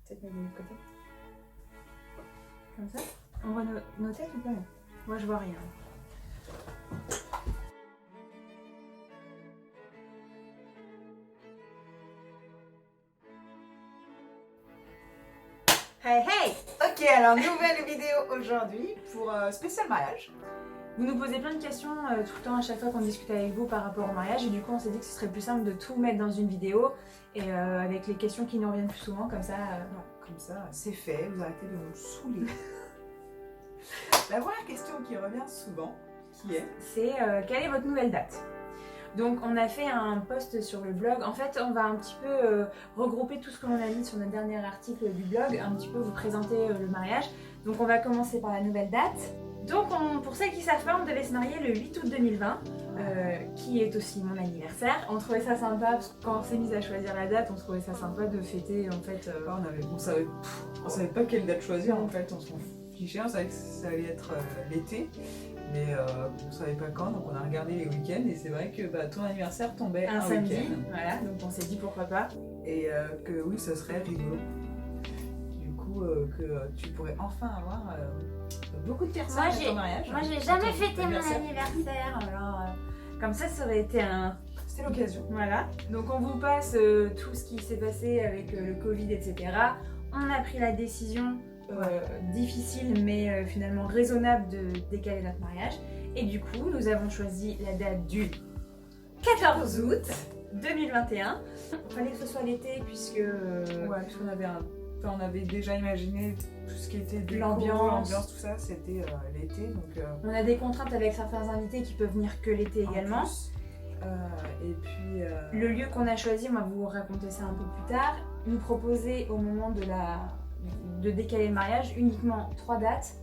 Peut-être mettre de l'autre côté. Comme ça. On voit nos têtes ou pas? Moi je vois rien. Hey hey! Ok, alors nouvelle vidéo aujourd'hui pour spécial mariage. Vous nous posez plein de questions tout le temps à chaque fois qu'on discute avec vous par rapport au mariage et du coup on s'est dit que ce serait plus simple de tout mettre dans une vidéo et avec les questions qui nous reviennent plus souvent comme ça. Comme ça, c'est fait, vous arrêtez de nous saouler. La première question qui revient souvent, qui est? C'est quelle est votre nouvelle date? Donc on a fait un post sur le blog. En fait, on va un petit peu regrouper tout ce que l'on a mis sur notre dernier article du blog, un petit peu vous présenter le mariage. Donc on va commencer par la nouvelle date. Donc pour celles qui savent pas, on devait se marier le 8 août 2020, qui est aussi mon anniversaire. On trouvait ça sympa, parce que quand on s'est mis à choisir la date, on trouvait ça sympa de fêter en fait... On savait pas quelle date choisir en fait, on s'en fichait, on savait que ça allait être l'été. Mais on savait pas quand, donc on a regardé les week-ends et c'est vrai que ton anniversaire tombait un samedi, week-end. voilà, donc on s'est dit pourquoi pas. Et que oui, ce serait rigolo. Du coup, que tu pourrais enfin avoir beaucoup de personnes à ton mariage. Moi j'ai jamais fêté mon anniversaire, alors comme ça aurait été un... C'était l'occasion. Voilà, donc on vous passe tout ce qui s'est passé avec le Covid, etc. On a pris la décision difficile mais finalement raisonnable de décaler notre mariage. Et du coup, nous avons choisi la date du 14 août 2021. Il fallait que ce soit l'été puisque... Ouais, puisqu'on avait on avait déjà imaginé tout ce qui était l'ambiance, tout ça, c'était l'été. Donc, on a des contraintes avec certains invités qui peuvent venir que l'été également. Et puis... Le lieu qu'on a choisi, on va vous raconter ça un peu plus tard, nous proposait au moment de décaler le mariage uniquement 3 dates,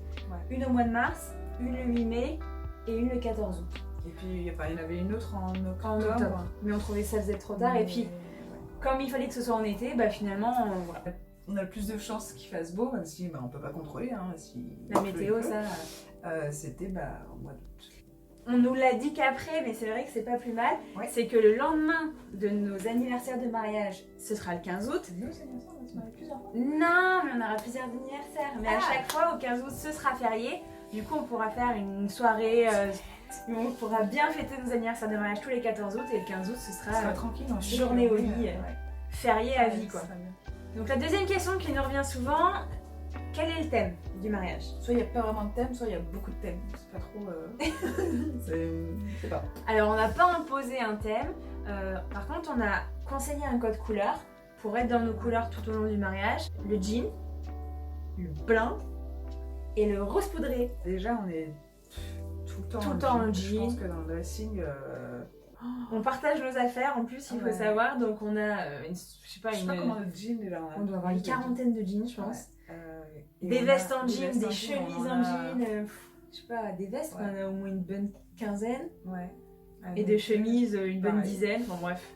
une au mois de mars, une le 8 mai et une le 14 août. Et puis il y en avait une autre en octobre. Mais on trouvait ça faisait trop tard et puis comme il fallait que ce soit en été, finalement on a plus de chances qu'il fasse beau, même si on peut pas contrôler. Si la météo, ça... c'était au mois d'août. On nous l'a dit qu'après, mais c'est vrai que c'est pas plus mal. Ouais. C'est que le lendemain de nos anniversaires de mariage, ce sera le 15 août. Nos anniversaires, on va se marier plusieurs fois. Non, mais on aura plusieurs anniversaires. Mais à chaque fois, au 15 août, ce sera férié. Du coup, on pourra faire une soirée, on pourra bien fêter nos anniversaires de mariage tous les 14 août. Et le 15 aut, ce sera tranquille, journée au lit, férié à vie, quoi. Donc la deuxième question qui nous revient souvent, quel est le thème du mariage? Soit il n'y a pas vraiment de thème, soit il y a beaucoup de thèmes. C'est pas trop... c'est pas. Alors on n'a pas imposé un thème. Par contre, on a conseillé un code couleur pour être dans nos couleurs tout au long du mariage. Le jean, le blanc et le rose poudré. Déjà, on est tout le temps en jean. Je pense que dans le dressing... On partage nos affaires en plus, il faut savoir. Donc on a je sais pas comment de jeans déjà. On doit avoir une quarantaine de jeans, je pense. Des vestes en jean, des chemises en jean, je sais pas, des vestes, on a au moins une bonne quinzaine. Et de chemises, une bonne dizaine, enfin bref.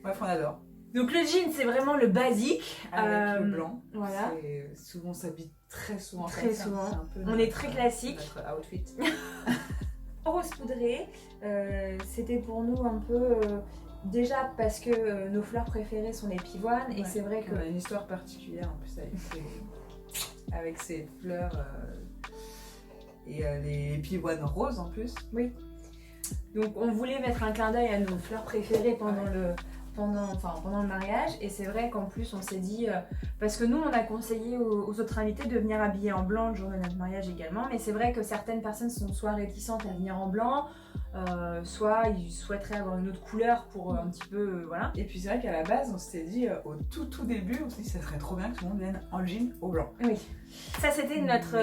Bref, on adore. Donc le jean, c'est vraiment le basique. Avec le blanc. Voilà. Souvent, on s'habille très souvent. Très souvent. On est très classique. Notre outfit. Rose poudré, c'était pour nous un peu... déjà parce que nos fleurs préférées sont les pivoines et c'est vrai qu'on a une histoire particulière en plus avec ces fleurs et les pivoines roses en plus. Oui. Donc on voulait mettre un clin d'œil à nos fleurs préférées pendant le mariage et c'est vrai qu'en plus on s'est dit, parce que nous on a conseillé aux autres invités de venir habiller en blanc le jour de notre mariage également, mais c'est vrai que certaines personnes sont soit réticentes à venir en blanc, soit ils souhaiteraient avoir une autre couleur pour un petit peu, voilà. Et puis c'est vrai qu'à la base on s'était dit, au tout début, on s'est dit ça serait trop bien que tout le monde vienne en jean au blanc. Oui. Ça c'était notre,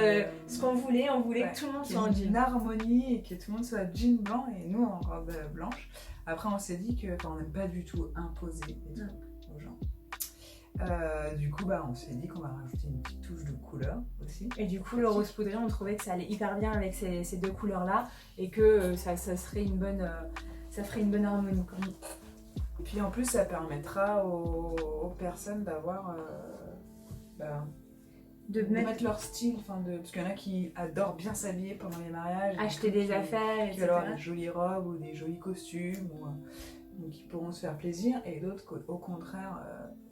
ce qu'on voulait, on voulait que tout le monde soit en jean. Une harmonie et que tout le monde soit jean blanc et nous en robe blanche. Après on s'est dit qu'on n'aime pas du tout imposer les trucs aux gens. Du coup on s'est dit qu'on va rajouter une petite touche de couleur aussi. Et du coup le rose poudré, on trouvait que ça allait hyper bien avec ces deux couleurs là et que ça serait une bonne, ça ferait une bonne harmonie quoi. Et puis en plus ça permettra aux personnes d'avoir de mettre leur style, parce qu'il y en a qui adorent bien s'habiller pendant les mariages, acheter des affaires, etc. Qui veulent avoir des jolies robes ou des jolis costumes, donc qui pourront se faire plaisir, et d'autres au contraire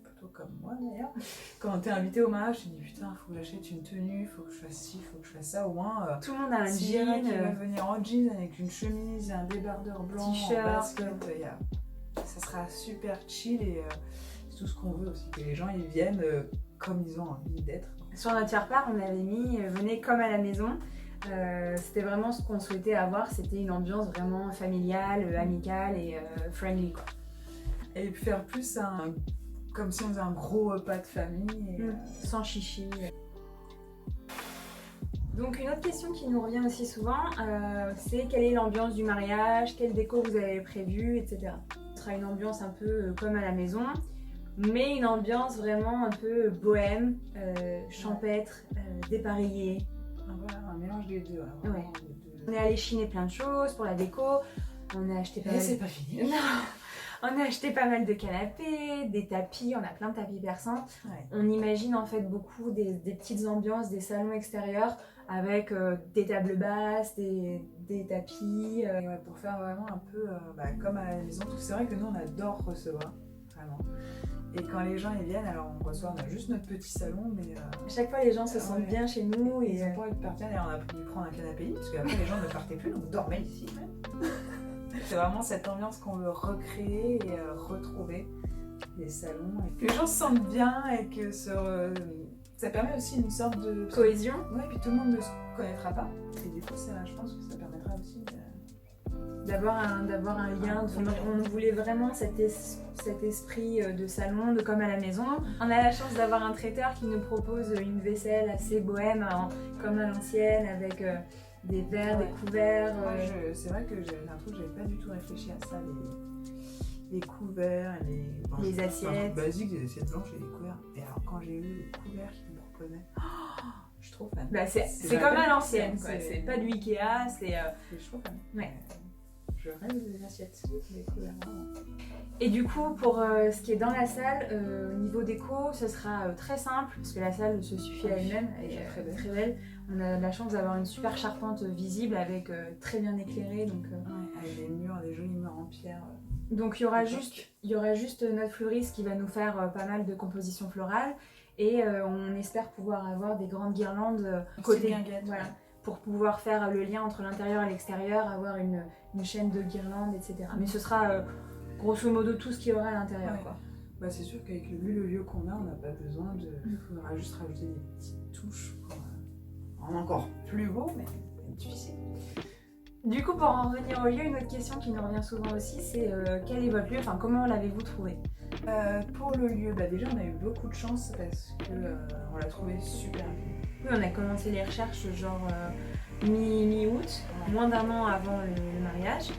plutôt comme moi d'ailleurs, quand t'es invité au mariage, tu te dis putain, faut que j'achète une tenue, faut que je fasse ci, faut que je fasse ça, au moins. Tout le monde a un S'il y en a jean, qui veulent venir en jean avec une chemise, un débardeur blanc, T-shirt, basket, ça sera super chill et c'est tout ce qu'on veut aussi, que les gens ils viennent comme ils ont envie d'être. Sur notre faire-part, on avait mis venez comme à la maison. C'était vraiment ce qu'on souhaitait avoir, c'était une ambiance vraiment familiale, amicale et friendly quoi. Et puis faire plus comme si on faisait un gros repas de famille. Et, sans chichi. Donc une autre question qui nous revient aussi souvent, c'est quelle est l'ambiance du mariage, quelle déco vous avez prévu, etc. Ce sera une ambiance un peu comme à la maison, mais une ambiance vraiment un peu bohème, champêtre, dépareillée. Voilà, un mélange des deux. Ouais. On est allé chiner plein de choses pour la déco, on a acheté pas mal... c'est pas fini. Non. On a acheté pas mal de canapés, des tapis, on a plein de tapis persans. Ouais. On imagine en fait beaucoup des petites ambiances, des salons extérieurs avec des tables basses, des tapis. Ouais, pour faire vraiment un peu comme à la maison. C'est vrai que nous on adore recevoir, vraiment. Et quand les gens ils viennent, alors on a juste notre petit salon, mais... À chaque fois les gens se sentent bien chez nous. Ils ont pas envie de partir, d'ailleurs on a pu prendre un canapé, parce qu'après les gens ne partaient plus, donc dormaient ici même. C'est vraiment cette ambiance qu'on veut recréer et retrouver, les salons, et que les gens se sentent bien et que ça permet aussi une sorte de cohésion. Ouais, puis tout le monde ne se connaîtra pas. Et du coup, je pense que ça permettra aussi d'avoir un lien. On voulait vraiment cet esprit de salon, de comme à la maison. On a la chance d'avoir un traiteur qui nous propose une vaisselle assez bohème, comme à l'ancienne, avec... des verres, des couverts. C'est vrai que j'ai un truc, j'avais pas du tout réfléchi à ça, les couverts, les assiettes. Basiques, des assiettes blanches et des couverts. Et alors quand j'ai eu les couverts qu'ils me proposaient, je suis trop fan. C'est comme à l'ancienne, c'est pas du Ikea, je suis trop fan. Ouais. Je rêve des assiettes, des couverts. Et du coup, pour ce qui est dans la salle, au niveau déco, ce sera très simple, parce que la salle se suffit à elle-même, elle est très belle. On a la chance d'avoir une super charpente visible avec très bien éclairée. Donc, avec des jolis murs en pierre. Donc il y aura juste notre fleuriste qui va nous faire pas mal de compositions florales et on espère pouvoir avoir des grandes guirlandes côté guinguettes, voilà, pour pouvoir faire le lien entre l'intérieur et l'extérieur, avoir une chaîne de guirlandes, etc. Mais ce sera grosso modo tout ce qu'il y aura à l'intérieur. Ouais. C'est sûr qu'avec le lieu qu'on a, on n'a pas besoin de... Il faudra juste rajouter des petites touches pour rendre encore plus beau, mais c'est difficile. Du coup, pour en revenir au lieu, une autre question qui nous revient souvent aussi, c'est quel est votre lieu, enfin comment l'avez-vous trouvé? Pour le lieu, déjà on a eu beaucoup de chance parce qu'on l'a trouvé super bien. Oui, on a commencé les recherches genre mi-août, moins d'un an avant le mariage.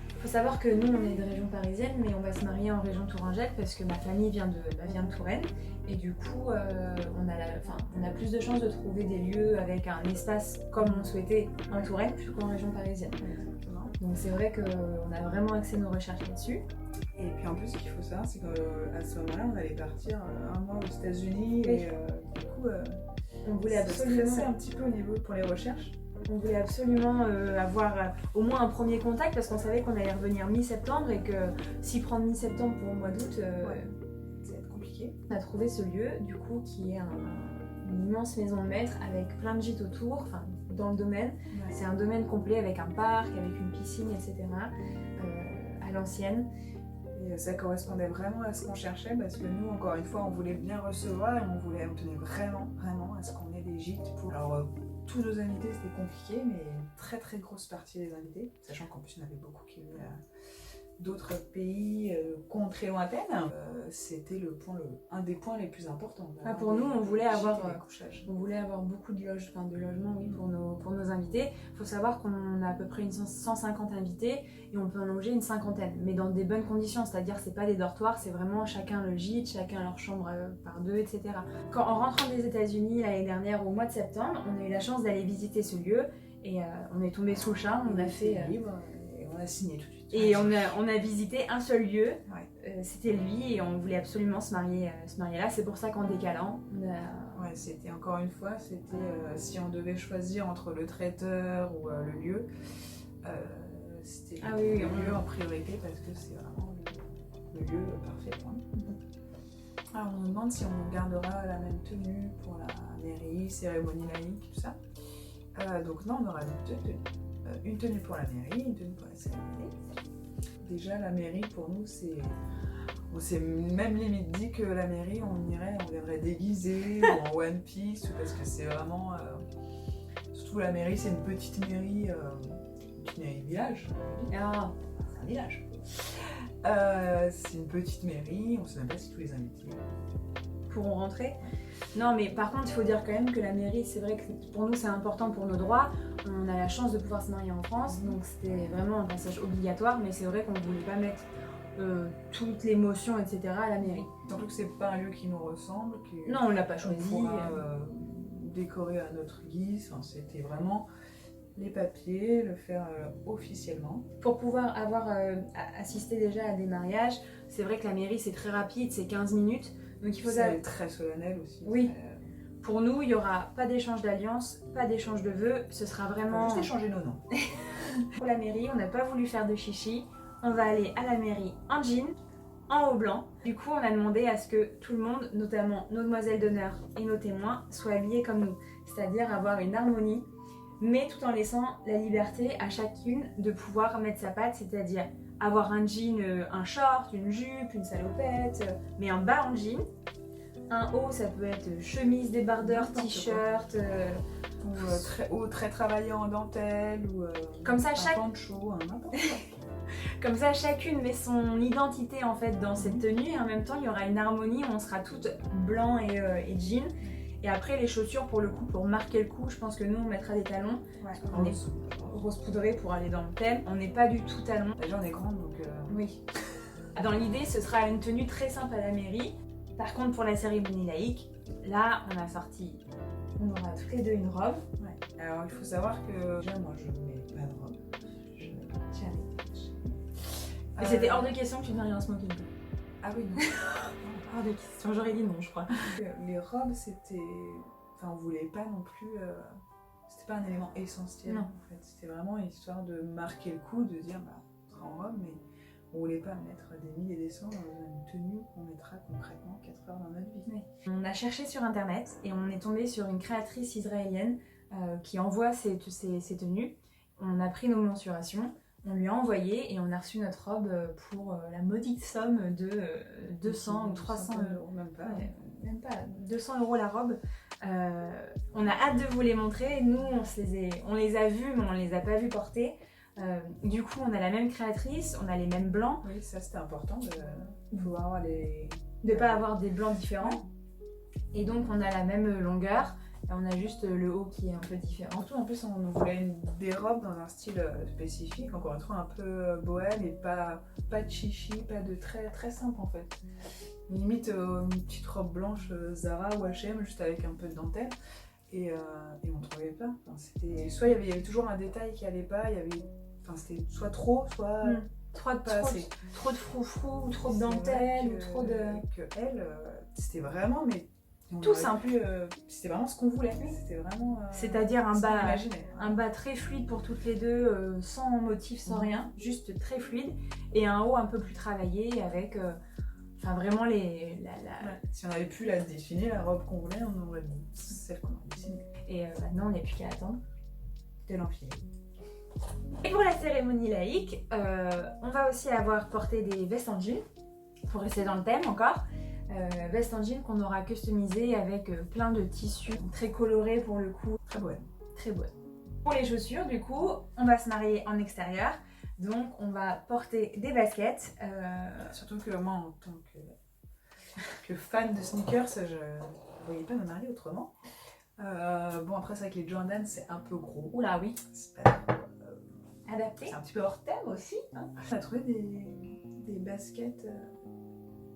Il faut savoir que nous, on est de région parisienne, mais on va se marier en région tourangelle parce que ma famille vient de Touraine. Et du coup, on a plus de chances de trouver des lieux avec un espace comme on souhaitait en Touraine plutôt qu'en région parisienne. Exactement. Donc c'est vrai qu'on a vraiment axé nos recherches là-dessus. Et puis en plus, ce qu'il faut savoir, c'est qu'à ce moment-là, on allait partir un mois aux États-Unis. Et du coup, on voulait absolument stresser un petit peu au niveau pour les recherches. On voulait absolument avoir au moins un premier contact parce qu'on savait qu'on allait revenir mi-septembre et que s'y prendre mi-septembre pour le mois d'août, ça va être compliqué. On a trouvé ce lieu du coup qui est une immense maison de maître avec plein de gîtes autour, dans le domaine. Ouais. C'est un domaine complet avec un parc, avec une piscine, etc. À l'ancienne. Et ça correspondait vraiment à ce qu'on cherchait parce que nous, encore une fois, on voulait bien recevoir et on tenait vraiment à ce qu'on ait des gîtes pour... Alors, tous nos invités, c'était compliqué, mais une très très grosse partie des invités, sachant qu'en plus, il y en avait beaucoup qui venaient d'autres pays, contrées lointaines, c'était un des points les plus importants. Pour nous, on voulait avoir beaucoup de logements pour nos invités. Il faut savoir qu'on a à peu près 150 invités et on peut en loger une cinquantaine, mais dans des bonnes conditions, c'est-à-dire c'est pas des dortoirs, c'est vraiment chacun le gîte, chacun leur chambre par deux, etc. En rentrant des États-Unis l'année dernière au mois de septembre, on a eu la chance d'aller visiter ce lieu et on est tombé sous le charme, on a fait... libre et on a signé tout de suite. Et on a visité un seul lieu, c'était lui, et on voulait absolument se marier là. C'est pour ça qu'en décalant, c'était encore une fois, si on devait choisir entre le traiteur ou le lieu, c'était le lieu en priorité parce que c'est vraiment le lieu parfait pour nous. Alors on nous demande si on gardera la même tenue pour la mairie, cérémonie laïque, tout ça. Donc non, on aura deux tenues. Une tenue pour la mairie, une tenue pour la cérémonie. Déjà la mairie pour nous c'est... On s'est même limite dit que la mairie on viendrait déguisé ou en One Piece, parce que c'est vraiment... Surtout la mairie c'est une petite mairie village. Ah, C'est un village. C'est une petite mairie, on sait même pas si tous les invités pourront rentrer. Non, mais par contre, il faut dire quand même que la mairie, c'est vrai que pour nous, c'est important pour nos droits. On a la chance de pouvoir se marier en France, donc c'était vraiment un passage obligatoire, mais c'est vrai qu'on ne voulait pas mettre toute l'émotion, etc. à la mairie. Surtout que c'est pas un lieu qui nous ressemble. Non, on l'a pas choisi. On pourra décorer à notre guise. Enfin, c'était vraiment les papiers, le faire officiellement. Pour pouvoir avoir assisté déjà à des mariages, c'est vrai que la mairie, c'est très rapide, c'est 15 minutes. Donc il faut c'est très solennel aussi. Oui. Pour nous, il n'y aura pas d'échange d'alliance, pas d'échange de vœux. Ce sera vraiment... On va juste échanger nos noms. Pour la mairie, on n'a pas voulu faire de chichi. On va aller à la mairie en jean, en haut blanc. Du coup, on a demandé à ce que tout le monde, notamment nos demoiselles d'honneur et nos témoins, soient habillés comme nous. C'est-à-dire avoir une harmonie, mais tout en laissant la liberté à chacune de pouvoir mettre sa patte, c'est-à-dire avoir un jean, un short, une jupe, une salopette, mais un bas en jean. Un haut, ça peut être chemise, débardeur, t-shirt. Ou très haut, très travaillé en dentelle, ou comme ça, un poncho, n'importe quoi. Comme ça, chacune met son identité en fait dans cette tenue, et en même temps, il y aura une harmonie où on sera toutes blanc et jean. Et après, les chaussures, pour le coup, pour marquer le coup, je pense que nous, on mettra des talons. Ouais, on est rose poudré pour aller dans le thème. On n'est pas du tout talons. Déjà, on est grande, donc... Oui. Dans l'idée, ce sera une tenue très simple à la mairie. Par contre, pour la cérémonie laïque, là, on a sorti... On aura toutes les deux une robe. Ouais. Alors, il faut savoir que... Déjà, moi, je ne mets pas de robe. Jamais. Et c'était hors de question que tu viennes en smoking. Ah oui, non. Hors de question, j'aurais dit non, je crois. Les robes, c'était... Enfin, on voulait pas non plus... C'était pas un élément essentiel, non. En fait. C'était vraiment histoire de marquer le coup, de dire, bah, on sera en robe, mais on voulait pas mettre des milliers et des cents dans une tenue qu'on mettra concrètement 4 heures dans notre vie. Oui. On a cherché sur internet et on est tombé sur une créatrice israélienne qui envoie ses tenues. On a pris nos mensurations, on lui a envoyé et on a reçu notre robe pour la modique somme de 200 ou 300 euros. Même pas. Ouais, même pas, 200 euros la robe. On a hâte de vous les montrer. Nous, on les a vus, mais on les a pas vus porter. Du coup, on a la même créatrice, on a les mêmes blancs. Oui, ça c'était important de pouvoir avoir les... De pas avoir des blancs différents. Et donc, on a la même longueur. On a juste le haut qui est un peu différent. En tout, en plus, on voulait des robes dans un style spécifique, encore une fois un peu bohème et pas de chichi, pas de très simple en fait. Limite une petite robe blanche Zara ou H&M juste avec un peu de dentelle. Et on ne trouvait pas. Enfin, soit il y avait toujours un détail qui allait pas, c'était soit trop, soit trop de froufrou, trop de dentelle, ou trop de... c'était vraiment, mais... Tout simple. C'était vraiment ce qu'on voulait. C'était vraiment... C'est-à-dire un bas très fluide pour toutes les deux, sans motif, sans rien, juste très fluide. Et un haut un peu plus travaillé avec... vraiment les... Ouais. Si on avait pu la dessiner, la robe qu'on voulait, on aurait mis celle qu'on a dessinée. Et maintenant, on n'est plus qu'à attendre de l'enfiler. Et pour la cérémonie laïque, on va aussi avoir porté des vestes en jean, pour rester dans le thème encore. Vestes en jean qu'on aura customisé avec plein de tissus très colorés pour le coup. Très beau. Très beau. Pour les chaussures, du coup, on va se marier en extérieur. Donc, on va porter des baskets. Surtout que moi, en tant que fan de sneakers, je ne voyais pas me marier autrement. Bon, après, c'est vrai que les Jordan, c'est un peu gros. Oula, oui. C'est pas adapté. C'est un petit peu hors thème aussi. Hein. On a trouvé des baskets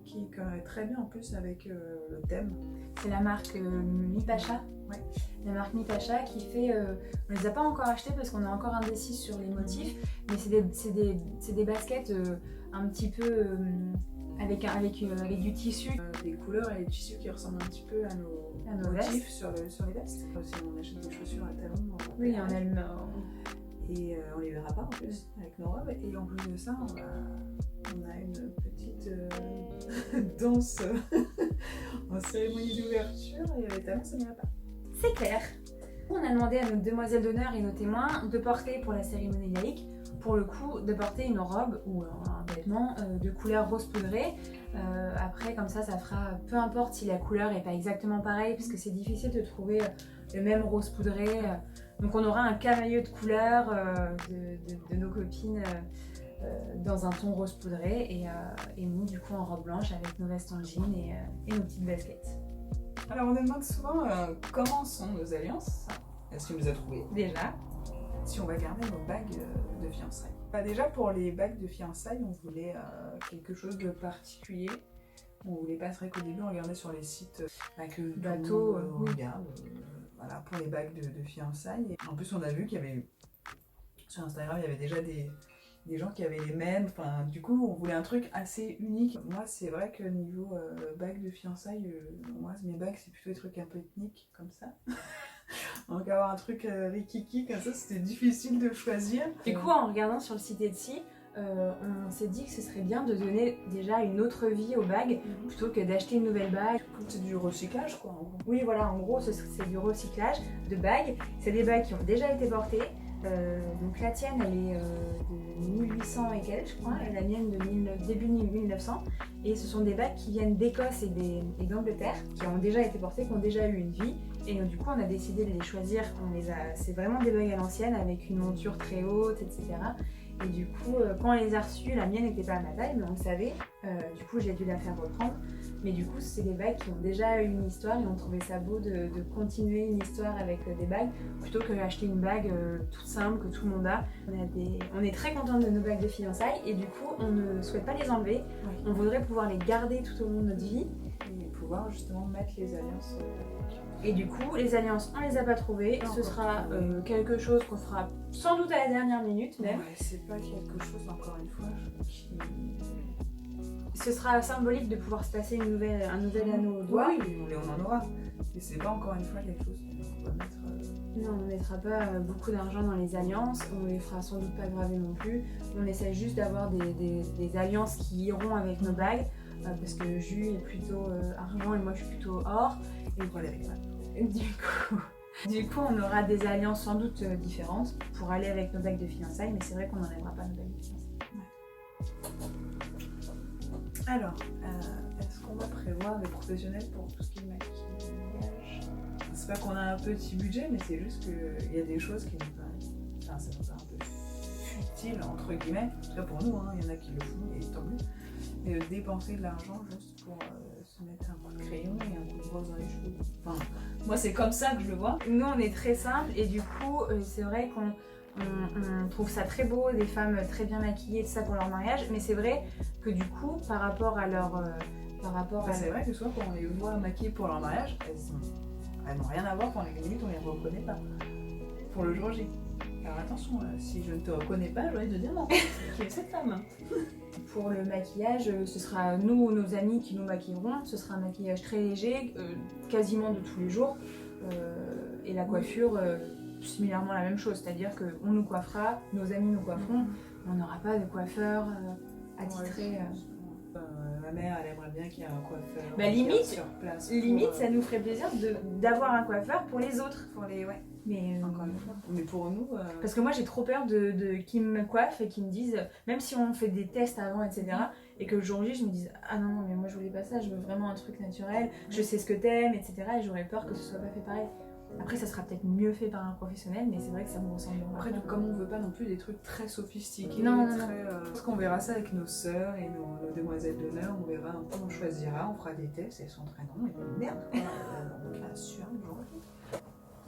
qui colleraient très bien en plus avec le thème. C'est la marque Mipacha. Ouais. La marque Mipacha qui fait... on les a pas encore achetées parce qu'on est encore indécis sur les motifs, mais c'est des baskets un petit peu avec du tissu. Des couleurs et des tissus qui ressemblent un petit peu à nos motifs sur les vestes. Si on achète des chaussures à talons. Oui, en elles. Et on les verra pas en plus avec nos robes. Et en plus de ça, on a une petite danse en cérémonie d'ouverture et les talons, ça n'ira pas. C'est clair. On a demandé à nos demoiselles d'honneur et nos témoins de porter pour la cérémonie laïque, pour le coup, de porter une robe ou un vêtement de couleur rose poudrée. Après, comme ça fera, peu importe si la couleur n'est pas exactement pareille, parce que c'est difficile de trouver le même rose poudré. Donc on aura un camailleux de couleur de nos copines dans un ton rose poudré et nous du coup en robe blanche avec nos vestes en jean et nos petites baskets. Alors on nous demande souvent comment sont nos alliances. Est-ce qu'on les a trouvées Déjà. Si on va garder nos bagues de fiançailles. Déjà pour les bagues de fiançailles, on voulait quelque chose de particulier. On voulait pas, c'est vrai qu'au début on regardait sur les sites que bateaux, on regarde. Voilà, pour les bagues de fiançailles. Et en plus, on a vu qu'il y avait sur Instagram, il y avait déjà des gens qui avaient les mêmes. Enfin, du coup, on voulait un truc assez unique. Moi, c'est vrai que niveau bagues de fiançailles, moi, mes bagues, c'est plutôt des trucs un peu ethniques, comme ça. Donc, avoir un truc rikiki, comme ça, c'était difficile de choisir. Du coup, en regardant sur le site Etsy, on s'est dit que ce serait bien de donner déjà une autre vie aux bagues plutôt que d'acheter une nouvelle bague. C'est du recyclage quoi en gros. Oui voilà, en gros c'est du recyclage de bagues. C'est des bagues qui ont déjà été portées. Donc la tienne elle est de 1800 et quelques je crois, et la mienne de début 1900. Et ce sont des bagues qui viennent d'Écosse et d'Angleterre, qui ont déjà été portées, qui ont déjà eu une vie. Et du coup on a décidé de les choisir. C'est vraiment des bagues à l'ancienne avec une monture très haute, etc. Et du coup, quand on les a reçues, la mienne n'était pas à ma taille, mais on le savait. Du coup, j'ai dû la faire reprendre. Mais du coup, c'est des bagues qui ont déjà eu une histoire et on trouvait ça beau de continuer une histoire avec des bagues plutôt que d'acheter une bague toute simple que tout le monde a. On est très contente de nos bagues de fiançailles et du coup, on ne souhaite pas les enlever. Oui. On voudrait pouvoir les garder tout au long de notre vie. Et pouvoir justement mettre les alliances. Et du coup, les alliances, on les a pas trouvées. Ce sera quelque chose qu'on fera sans doute à la dernière minute même. Ouais, c'est pas quelque chose, encore une fois, Ce sera symbolique de pouvoir se passer un nouvel anneau au doigt. Oui, on en aura. Mais c'est pas encore une fois quelque chose qu'on va mettre. Non, on ne mettra pas beaucoup d'argent dans les alliances. On les fera sans doute pas graver non plus. On essaie juste d'avoir des alliances qui iront avec nos bagues. Parce que Jules est plutôt argent et moi je suis plutôt or. Et voilà avec ça. Du coup, on aura des alliances sans doute différentes pour aller avec nos bagues de fiançailles, mais c'est vrai qu'on n'enlèvera pas nos bagues de fiançailles. Ouais. Alors, est-ce qu'on va prévoir des professionnels pour tout ce qui est maquillage? C'est pas qu'on a un petit budget, mais c'est juste qu'il y a des choses qui nous paraissent. Enfin, ça nous paraît un peu futile, entre guillemets. En tout cas pour nous, hein, il y en a qui le font et tant mieux. Et dépenser de l'argent juste pour se mettre un coup de crayon et un coup de rose dans les cheveux. Enfin, moi c'est comme ça que je le vois. Nous on est très simple et du coup c'est vrai qu'on trouve ça très beau, des femmes très bien maquillées, tout ça pour leur mariage, mais c'est vrai que du coup par rapport à leur... c'est vrai que souvent quand on les voit maquillées pour leur mariage, elles n'ont rien à voir, quand les limites on les reconnaît pas pour le jour J. Alors attention, si je ne te reconnais pas, j'aurais de dire non, qui est cette femme. Pour le maquillage, ce sera nous ou nos amis qui nous maquilleront. Ce sera un maquillage très léger, quasiment de tous les jours. Et la coiffure, similairement la même chose. C'est-à-dire qu'on nous coiffera, nos amis nous coifferont. On n'aura pas de coiffeur attitré. Ma mère, elle aimerait bien qu'il y ait un coiffeur sur place. Limite, ça nous ferait plaisir d'avoir un coiffeur pour les autres. Ouais. Mais, encore une fois. Mais pour nous... Parce que moi j'ai trop peur qu'ils me coiffent et qu'ils me disent, même si on fait des tests avant, etc., et que le jour J je me dise ah non, mais moi je voulais pas ça, je veux vraiment un truc naturel, je sais ce que t'aimes, etc., et j'aurais peur que ce soit pas fait pareil. Après ça sera peut-être mieux fait par un professionnel, mais c'est vrai que ça me ressemble. Après, comme on veut pas non plus des trucs très sophistiqués, non. Parce qu'on verra ça avec nos sœurs et nos demoiselles d'honneur, on verra un peu, on choisira, on fera des tests, elles sont très non, et puis merde, bien sûr,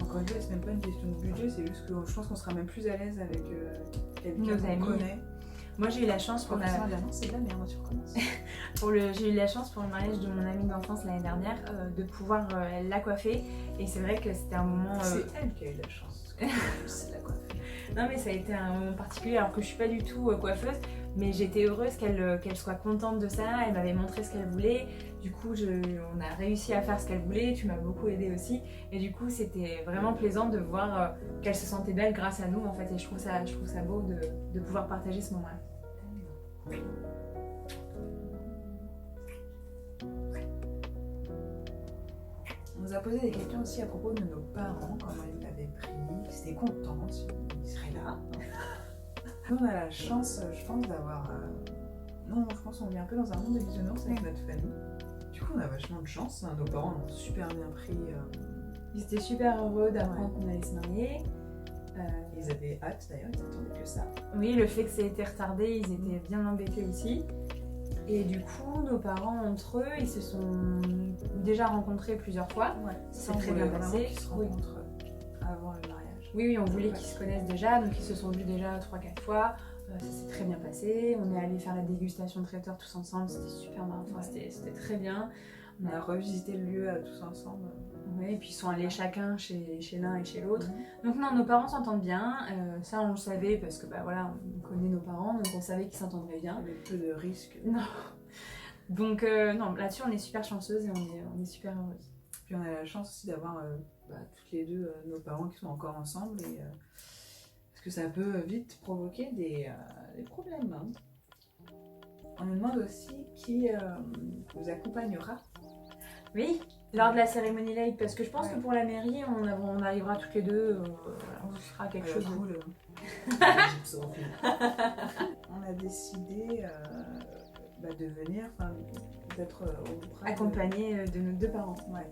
encore une fois, c'est même pas une question de budget, c'est juste que je pense qu'on sera même plus à l'aise avec quelqu'un qu'on connaît. Moi j'ai eu la chance pour non, c'est de la merde, tu recommences. J'ai eu la chance pour le mariage de mon amie d'enfance l'année dernière de pouvoir la coiffer, et c'est vrai que c'était un moment. C'est elle qui a eu la chance. C'est la coiffure. Non mais ça a été un moment particulier alors que je suis pas du tout coiffeuse, Mais j'étais heureuse qu'elle soit contente de ça, elle m'avait montré ce qu'elle voulait. Du coup, on a réussi à faire ce qu'elle voulait, tu m'as beaucoup aidée aussi. Et du coup, c'était vraiment plaisant de voir qu'elle se sentait belle grâce à nous en fait. Et je trouve ça beau de pouvoir partager ce moment-là. On nous a posé des questions aussi à propos de nos parents, comment ils l'avaient pris, si c'était content, s'ils seraient là. Nous, on a la chance, je pense, d'avoir... Non, je pense qu'on vit un peu dans un monde de bisounours avec notre famille. Du coup, on a vachement de chance. Nos parents l'ont super bien pris. Ils étaient super heureux d'apprendre qu'on allait se marier. Ils avaient hâte d'ailleurs, ils attendaient que ça. Oui, le fait que ça ait été retardé, ils étaient bien embêtés aussi. Et du coup, nos parents entre eux, ils se sont déjà rencontrés plusieurs fois. Ouais, c'est très bien passé. Qu'ils se rencontrent avant le mariage. Oui, on voulait qu'ils se connaissent déjà, donc ils se sont vus déjà 3-4 fois. Ça s'est très bien passé. On est allé faire la dégustation traiteur tous ensemble, c'était super marrant. Enfin, c'était très bien. On a revisité le lieu tous ensemble. Ouais, et puis ils sont allés chacun chez l'un et chez l'autre. Donc non, nos parents s'entendent bien. Ça, on le savait parce que voilà, on connaît nos parents, donc on savait qu'ils s'entendraient bien. Il y avait peu de risques. Non. Donc non, là-dessus, on est super chanceuse et on est super heureuse. Puis on a la chance aussi d'avoir toutes les deux nos parents qui sont encore ensemble. Parce que ça peut vite provoquer des problèmes. Hein. On nous demande aussi qui vous accompagnera. Oui, lors de la cérémonie laïque, parce que je pense que pour la mairie, on arrivera toutes les deux, on fera quelque chose de cool. On a décidé de venir, d'être accompagnée de nos deux parents. Ouais.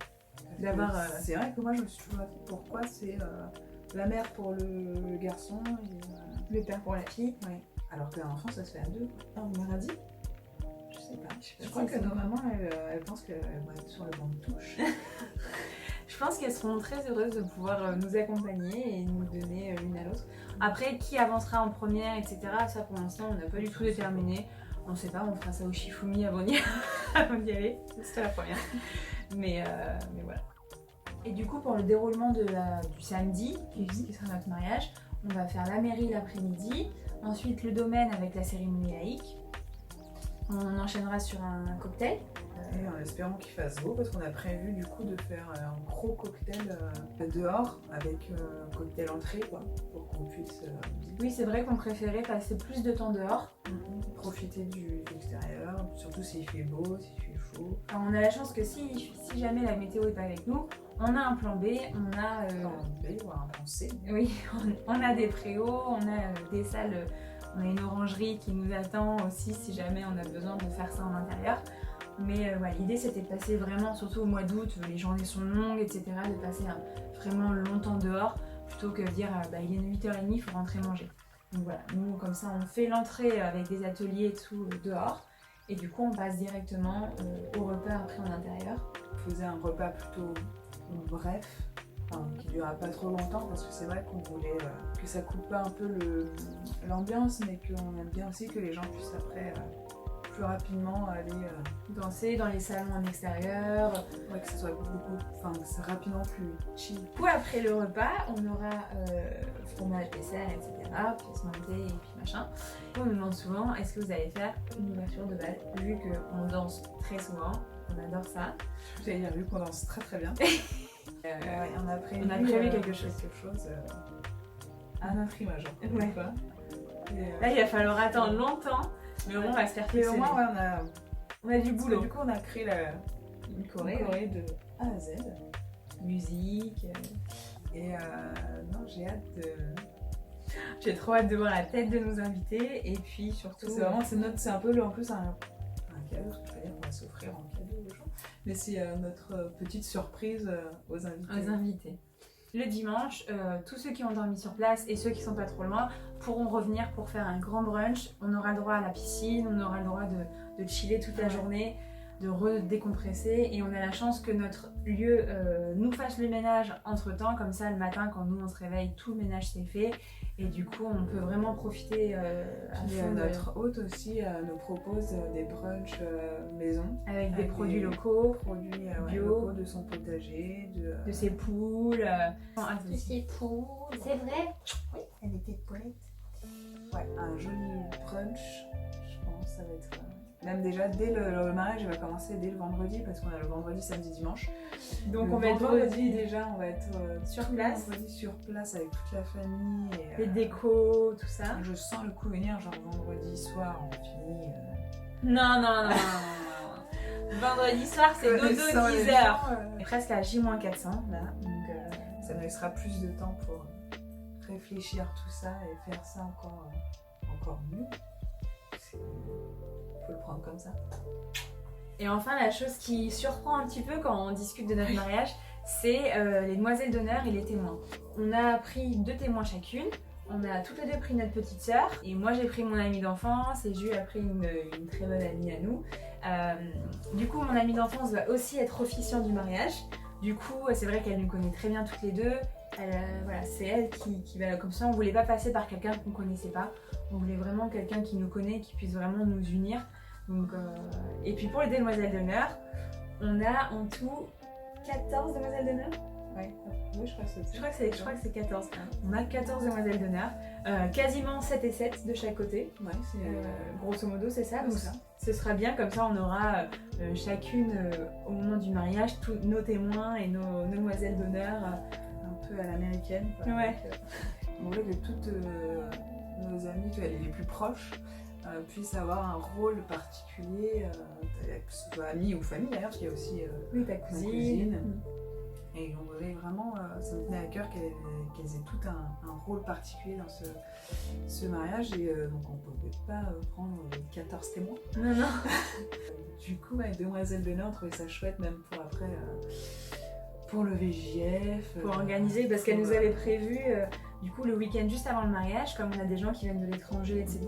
D'avoir. C'est vrai que moi je me suis toujours dit pourquoi c'est la mère pour le garçon et le père pour la fille. Ouais. Alors qu'un enfant ça se fait à deux. On m'aurait dit. Je sais pas. Je crois que nos mamans elles pensent qu'elles vont être sur le banc de touche. Je pense qu'elles seront très heureuses de pouvoir nous accompagner et nous donner l'une à l'autre. Après, qui avancera en première, etc. Ça pour l'instant on n'a pas du tout déterminé. On sait pas, on fera ça au Shifumi avant d'y aller. C'était la première. Mais voilà. Et du coup, pour le déroulement du samedi, qui sera notre mariage, on va faire la mairie l'après-midi, ensuite le domaine avec la cérémonie laïque. On enchaînera sur un cocktail. Et en espérant qu'il fasse beau, parce qu'on a prévu du coup de faire un gros cocktail dehors avec un cocktail entrée, quoi, pour qu'on puisse. Oui, c'est vrai qu'on préférait passer plus de temps dehors. Profiter de l'extérieur, surtout s'il fait beau, s'il fait chaud. Alors, on a la chance que si jamais la météo n'est pas avec nous, on a un plan B, on a. Un plan B, voire un plan C. Oui, on a des préaux, on a des salles. On a une orangerie qui nous attend aussi si jamais on a besoin de faire ça en intérieur. Mais l'idée c'était de passer vraiment, surtout au mois d'août, les journées sont longues, etc., de passer vraiment longtemps dehors plutôt que de dire il est 8h30, il faut rentrer manger. Donc voilà, nous comme ça on fait l'entrée avec des ateliers et tout dehors et du coup on passe directement au repas après en intérieur. On faisait un repas plutôt bref. Qui ne durera pas trop longtemps parce que c'est vrai qu'on voulait que ça coupe pas un peu l'ambiance mais qu'on aime bien aussi que les gens puissent après plus rapidement aller danser dans les salons en extérieur, que ça soit que c'est rapidement plus chill. Ou après le repas, on aura fromage, dessert, etc., pièces montées et puis machin. On nous demande souvent est-ce que vous allez faire une ouverture de bal, vu qu'on danse très souvent, on adore ça. Vous avez vu qu'on danse très très bien. On a prévu quelque chose. Un imprimage. Ouais. Là, il va falloir attendre longtemps, mais au moins on va se faire fixer. Mais au moins, on a du boulot. Du coup, on a créé une choré de A à Z. Musique. Et non, j'ai hâte de. J'ai trop hâte de voir la tête de nos invités et puis surtout. C'est un peu en plus un cadeau, ce que je veux dire qu'on va s'offrir en cadeau aux gens. Mais c'est notre petite surprise aux invités. Le dimanche, tous ceux qui ont dormi sur place et ceux qui sont pas trop loin pourront revenir pour faire un grand brunch. On aura le droit à la piscine, on aura le droit de chiller toute la journée, de redécompresser et on a la chance que notre lieu nous fasse le ménage entre temps, comme ça le matin quand nous on se réveille, tout le ménage s'est fait et du coup on peut vraiment profiter à fond. Notre hôte aussi nous propose des brunchs maison avec des produits locaux, bio, locaux de son potager, de ses poules. De ses poules, c'est vrai. Oui, elle était de poulette. Ouais, un joli brunch ça va être... Même déjà, dès le mariage, il va commencer dès le vendredi, parce qu'on a le vendredi, samedi, dimanche. Donc le on va être vendredi déjà, on va être sur tout le place. vendredi sur place avec toute la famille. Et, Les décos, tout ça. je sens le coup venir, genre vendredi soir, on finit... Non, non, non, non, non. Vendredi soir, c'est dodo 10h. Et presque à J-400 là. Donc, ça nous laissera plus de temps pour réfléchir tout ça et faire ça encore mieux. Faut le prendre comme ça. Et enfin, la chose qui surprend un petit peu quand on discute de notre mariage, c'est les demoiselles d'honneur et les témoins. On a pris 2 témoins chacune. On a toutes les 2 pris notre petite sœur. Et moi, j'ai pris mon amie d'enfance et Jules a pris une très bonne amie à nous. Du coup, mon amie d'enfance va aussi être officiante du mariage. Du coup, c'est vrai qu'elle nous connaît très bien toutes les 2. Voilà, c'est elle qui va comme ça. On voulait pas passer par quelqu'un qu'on connaissait pas. On voulait vraiment quelqu'un qui nous connaît, qui puisse vraiment nous unir. Donc, et puis pour les demoiselles d'honneur, on a en tout 14 demoiselles d'honneur. Ouais. Oui, je crois que c'est... Je crois que c'est 14. On a 14 demoiselles d'honneur, quasiment 7 et 7 de chaque côté. Ouais, c'est... grosso modo, c'est ça. Donc, ça. ce sera bien, comme ça on aura chacune au moment du mariage tous nos témoins et nos demoiselles d'honneur. Un peu à l'américaine. Quoi. Ouais. On voulait que toutes nos amies, les plus proches, puissent avoir un rôle particulier, que ce soit amis ou famille d'ailleurs, parce qu'il y a aussi oui, ta ma cousine. cousine. Et on voulait vraiment, ça me tenait à cœur qu'elles aient tout un rôle particulier dans ce mariage. Et donc on ne pouvait pas prendre 14 témoins. Non, non. Du coup, avec Demoiselles d'honneur, on trouvait ça chouette, même pour après, pour le VJF. Pour organiser, parce qu'elle nous avait prévu, du coup, le week-end juste avant le mariage, comme on a des gens qui viennent de l'étranger, etc.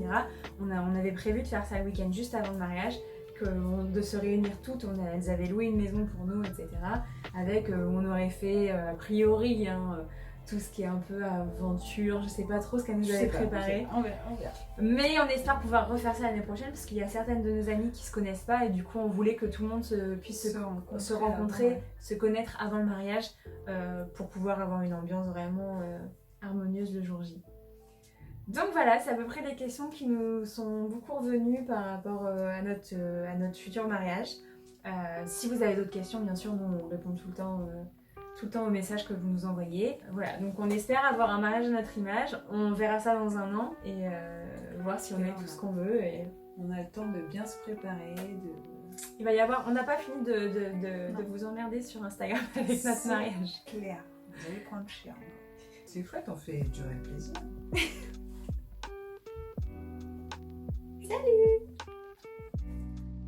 On avait prévu de faire ça le week-end juste avant le mariage, de se réunir toutes. Elles avaient loué une maison pour nous, etc. Avec, on aurait fait, a priori, tout ce qui est un peu aventure, je sais pas trop ce qu'elle nous avait préparé. On verra. Mais on espère pouvoir refaire ça l'année prochaine, parce qu'il y a certaines de nos amies qui se connaissent pas, et du coup on voulait que tout le monde puisse se rencontrer, se connaître avant le mariage, pour pouvoir avoir une ambiance vraiment harmonieuse le jour J. Donc voilà, c'est à peu près les questions qui nous sont beaucoup revenues par rapport à notre futur mariage. Si vous avez d'autres questions, bien sûr, nous on répond tout le temps aux messages que vous nous envoyez. Voilà, donc on espère avoir un mariage à notre image. On verra ça dans un an et voir si on a tout ce qu'on veut. Et... on a le temps de bien se préparer. Il va y avoir... On n'a pas fini de vous emmerder sur Instagram avec notre mariage. Claire, vous allez prendre cher. C'est chouette, on fait durer le plaisir. Salut!